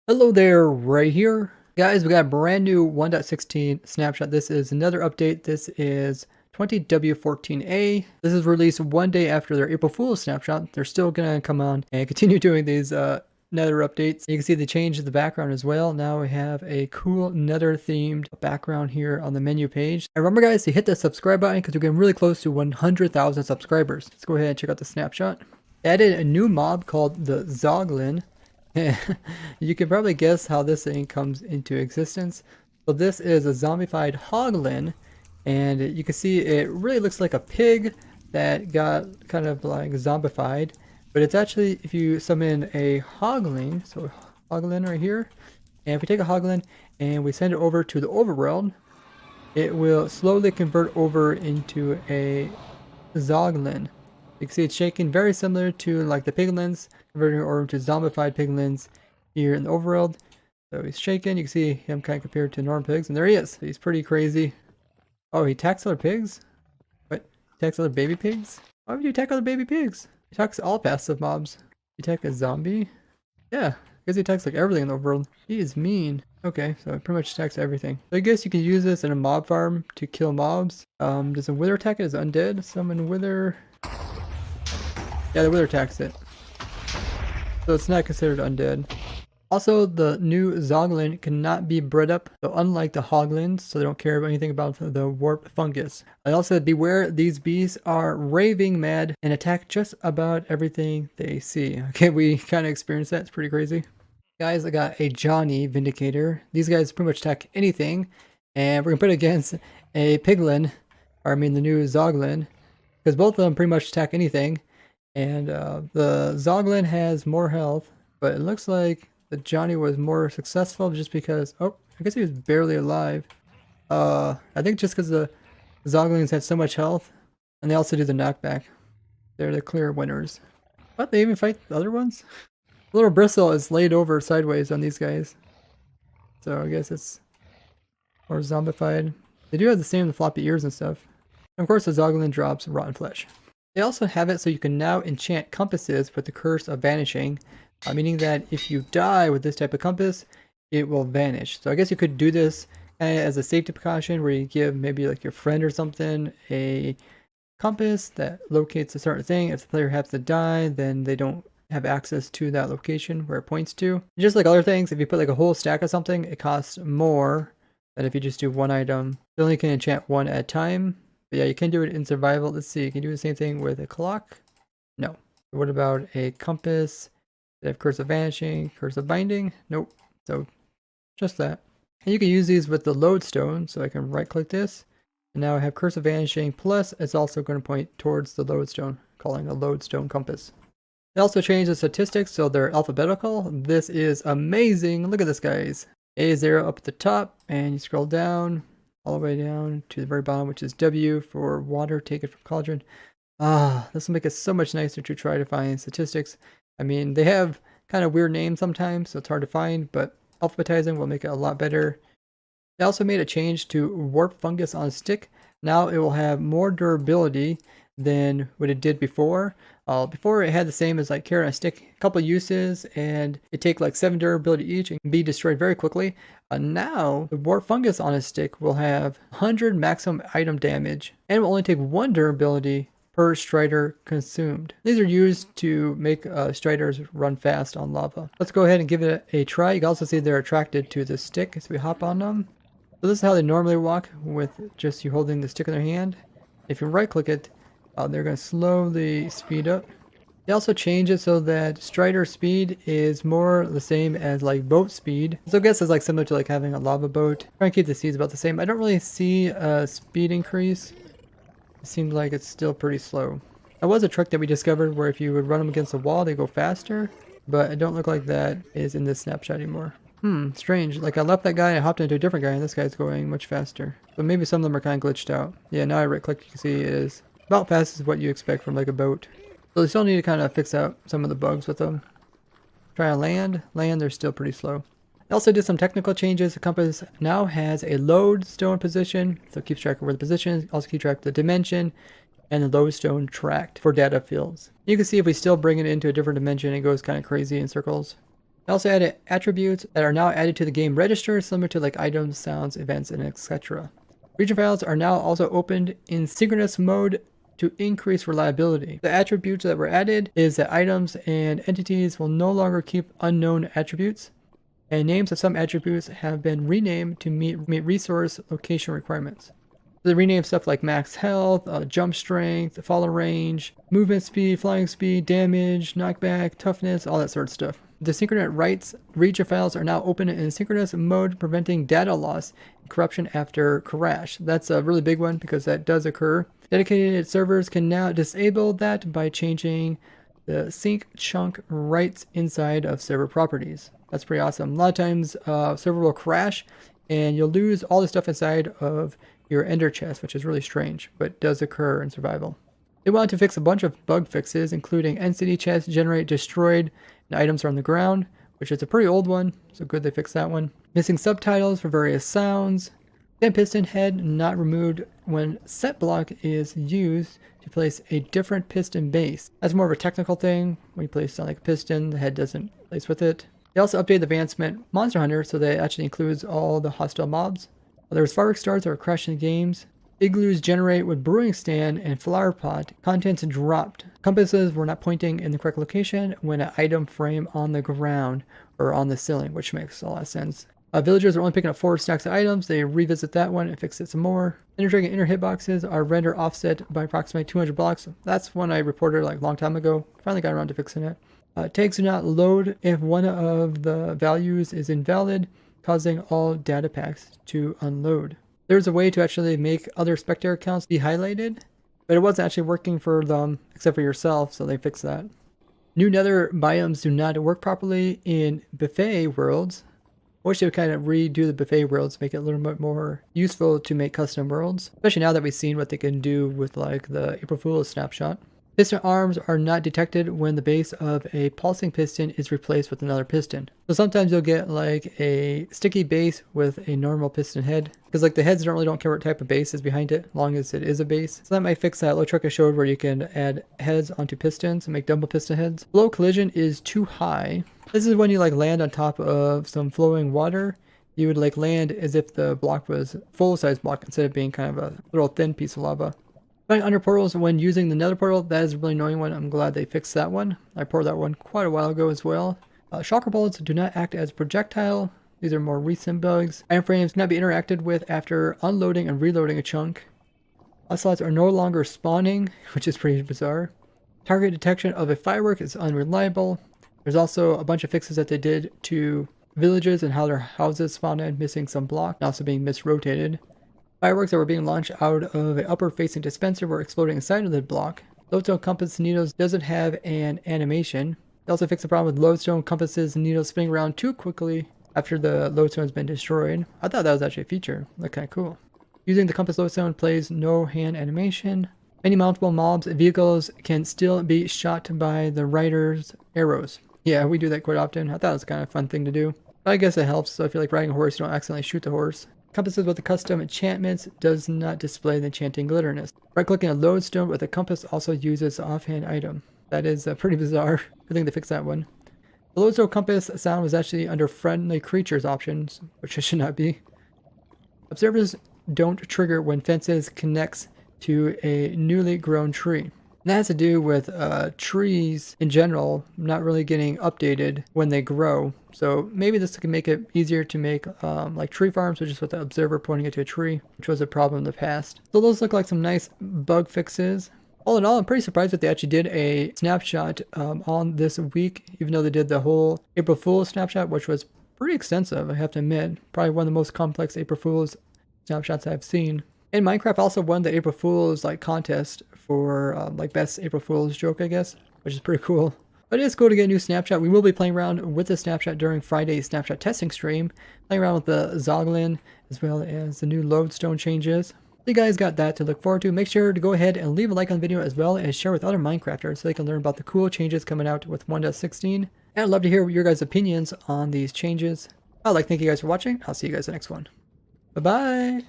Hello there, right here. Guys, we got a brand new 1.16 snapshot. This is another update. This is 20W14A. This is released one day after their April Fool's snapshot. They're still going to come on and continue doing these Nether updates. You can see they changed the background as well. Now we have a cool Nether themed background here on the menu page. And remember guys to hit the subscribe button because we're getting really close to 100,000 subscribers. Let's go ahead and check out the snapshot. Added a new mob called the Zoglin. You can probably guess how this thing comes into existence. So this is a zombified hoglin, and you can see it really looks like a pig that got kind of like zombified, but it's actually, if you summon a hoglin, so hoglin right here, and if we take a hoglin and we send it over to the overworld, it will slowly convert over into a zoglin. You can see it's shaking, very similar to like the piglins, converting over into zombified piglins here in the overworld. So he's shaking. You can see him kind of compared to normal pigs, and there he is. He's pretty crazy. Oh, he attacks other pigs? What? He attacks other baby pigs? Why would you attack other baby pigs? He attacks all passive mobs. You attack a zombie? Yeah, because he attacks like everything in the overworld. He is mean. Okay, so it pretty much attacks everything. So I guess you can use this in a mob farm to kill mobs. Does a wither attack it as undead? Summon wither. Yeah, the wither attacks it. So it's not considered undead. Also, the new Zoglin cannot be bred up, so unlike the Hoglins, so they don't care about anything about the warp fungus. I also said, beware, these beasts are raving mad and attack just about everything they see. Okay, we kind of experienced that. It's pretty crazy. Guys, I got a Johnny Vindicator. These guys pretty much attack anything, and we're going to put it against a Piglin, or I mean the new Zoglin, because both of them pretty much attack anything. And the Zoglin has more health, but it looks like the Johnny was more successful just because, oh, I guess he was barely alive. I think just because the Zoglins had so much health, and they also do the knockback. They're the clear winners. But they even fight the other ones? Little Bristle is laid over sideways on these guys. So I guess it's more zombified. They do have the same floppy ears and stuff. And of course the Zoglin drops rotten flesh. They also have it so you can now enchant compasses with the curse of vanishing, meaning that if you die with this type of compass, it will vanish. So I guess you could do this as a safety precaution where you give maybe like your friend or something a compass that locates a certain thing. If the player happens to die, then they don't have access to that location where it points to. Just like other things, if you put like a whole stack of something, it costs more than if you just do one item. You only can enchant one at a time. But yeah, you can do it in survival. Let's see, you can do the same thing with a clock? No. What about a compass? They have curse of vanishing, curse of binding? Nope. So just that. And you can use these with the lodestone. So I can right click this. And now I have curse of vanishing, plus it's also going to point towards the lodestone, calling a lodestone compass. They also changed the statistics so they're alphabetical. This is amazing. Look at this, guys. A0 up at the top, and you scroll down all the way down to the very bottom, which is W for water, take it from cauldron. This will make it so much nicer to try to find statistics. I mean, they have kind of weird names sometimes, so it's hard to find, but alphabetizing will make it a lot better. They also made a change to warp fungus on a stick. Now it will have more durability than what it did before. Before it had the same as like carrot on a stick, a couple uses, and it take like 7 durability each and can be destroyed very quickly. Now the warp fungus on a stick will have 100 maximum item damage and will only take 1 durability per strider consumed. These are used to make striders run fast on lava. Let's go ahead and give it a try. You can also see they're attracted to the stick as we hop on them. So this is how they normally walk, with just you holding the stick in their hand. If you right click it, they're going to slowly speed up. They also change it so that strider speed is more the same as like boat speed. So I guess it's like similar to like having a lava boat. Try and keep the speeds about the same. I don't really see a speed increase. It seems like it's still pretty slow. That was a trick that we discovered where if you would run them against a wall, they go faster. But it don't look like that is in this snapshot anymore. Strange. Like I left that guy and I hopped into a different guy and this guy's going much faster. So maybe some of them are kind of glitched out. Yeah, now I right click, you can see it is about fast as what you expect from like a boat. So they still need to kind of fix out some of the bugs with them. Try on land. Land, they're still pretty slow. They also did some technical changes. The compass now has a lodestone position, so it keeps track of where the position is. Also keep track of the dimension and the lodestone tracked for data fields. You can see if we still bring it into a different dimension, it goes kind of crazy in circles. They also added attributes that are now added to the game register, similar to like items, sounds, events, and etc. Region files are now also opened in synchronous mode to increase reliability. The attributes that were added is that items and entities will no longer keep unknown attributes, and names of some attributes have been renamed to meet resource location requirements. They rename stuff like max health, jump strength, fall range, movement speed, flying speed, damage, knockback, toughness, all that sort of stuff. The synchronous writes region files are now open in synchronous mode, preventing data loss and corruption after crash. That's a really big one because that does occur. Dedicated servers can now disable that by changing the sync chunk writes inside of server properties. That's pretty awesome. A lot of times server will crash and you'll lose all the stuff inside of your ender chest, which is really strange, but does occur in survival. They wanted to fix a bunch of bug fixes, including end city chests generate destroyed and items are on the ground, which is a pretty old one, so good they fixed that one. Missing subtitles for various sounds. Then piston head not removed when set block is used to place a different piston base. That's more of a technical thing. When you place like a piston, the head doesn't place with it. They also updated the advancement Monster Hunter so that it actually includes all the hostile mobs. There was fireworks stars that were crashing games. Igloos generate with brewing stand and flower pot. Contents dropped. Compasses were not pointing in the correct location when an item frame on the ground or on the ceiling, which makes a lot of sense. Villagers are only picking up 4 stacks of items. They revisit that one and fix it some more. Inner drag and inner hitboxes are render offset by approximately 200 blocks. That's one I reported like a long time ago. Finally got around to fixing it. Tags do not load if one of the values is invalid, causing all data packs to unload. There's a way to actually make other spectator accounts be highlighted, but it wasn't actually working for them except for yourself, so they fixed that. New Nether biomes do not work properly in buffet worlds. I wish they would kind of redo the buffet worlds, make it a little bit more useful to make custom worlds, especially now that we've seen what they can do with like the April Fool's snapshot. Piston arms are not detected when the base of a pulsing piston is replaced with another piston. So sometimes you'll get like a sticky base with a normal piston head, because like the heads don't care what type of base is behind it, as long as it is a base. So that might fix that little trick I showed where you can add heads onto pistons and make double piston heads. Flow collision is too high. This is when you like land on top of some flowing water. You would like land as if the block was full-size block instead of being kind of a little thin piece of lava. Finding under portals when using the Nether portal, that is a really annoying one. I'm glad they fixed that one. I poured that one quite a while ago as well. Shocker bullets do not act as projectile. These are more recent bugs. Iron frames cannot be interacted with after unloading and reloading a chunk. Ocelots are no longer spawning, which is pretty bizarre. Target detection of a firework is unreliable. There's also a bunch of fixes that they did to villages and how their houses spawned in, missing some block and also being misrotated. Fireworks that were being launched out of an upper-facing dispenser were exploding inside of the block. Lodestone compass needles doesn't have an animation. They also fixed the problem with lodestone compasses and needles spinning around too quickly after the lodestone has been destroyed. I thought that was actually a feature. Looked kind of cool. Using the compass lodestone plays no hand animation. Many mountable mobs and vehicles can still be shot by the rider's arrows. Yeah, we do that quite often. I thought it was kind of a fun thing to do. But I guess it helps, so if you're like riding a horse, you don't accidentally shoot the horse. Compasses with the custom enchantments does not display the enchanting glitterness. Right-clicking a lodestone with a compass also uses offhand item. That is pretty bizarre. I think they fixed that one. The lodestone compass sound was actually under friendly creatures options, which it should not be. Observers don't trigger when fences connects to a newly grown tree. And that has to do with trees in general not really getting updated when they grow. So maybe this can make it easier to make like tree farms, which is with the observer pointing it to a tree, which was a problem in the past. So those look like some nice bug fixes. All in all, I'm pretty surprised that they actually did a snapshot on this week, even though they did the whole April Fool's snapshot, which was pretty extensive, I have to admit. Probably one of the most complex April Fool's snapshots I've seen. And Minecraft also won the April Fool's like contest for like best April Fool's joke, I guess, which is pretty cool. But it is cool to get a new snapshot. We will be playing around with the snapshot during Friday's snapshot testing stream, playing around with the Zoglin as well as the new lodestone changes. So you guys got that to look forward to. Make sure to go ahead and leave a like on the video as well as share with other Minecrafters so they can learn about the cool changes coming out with 1.16. And I'd love to hear your guys' opinions on these changes. I'd like to thank you guys for watching. I'll see you guys in the next one. Bye-bye.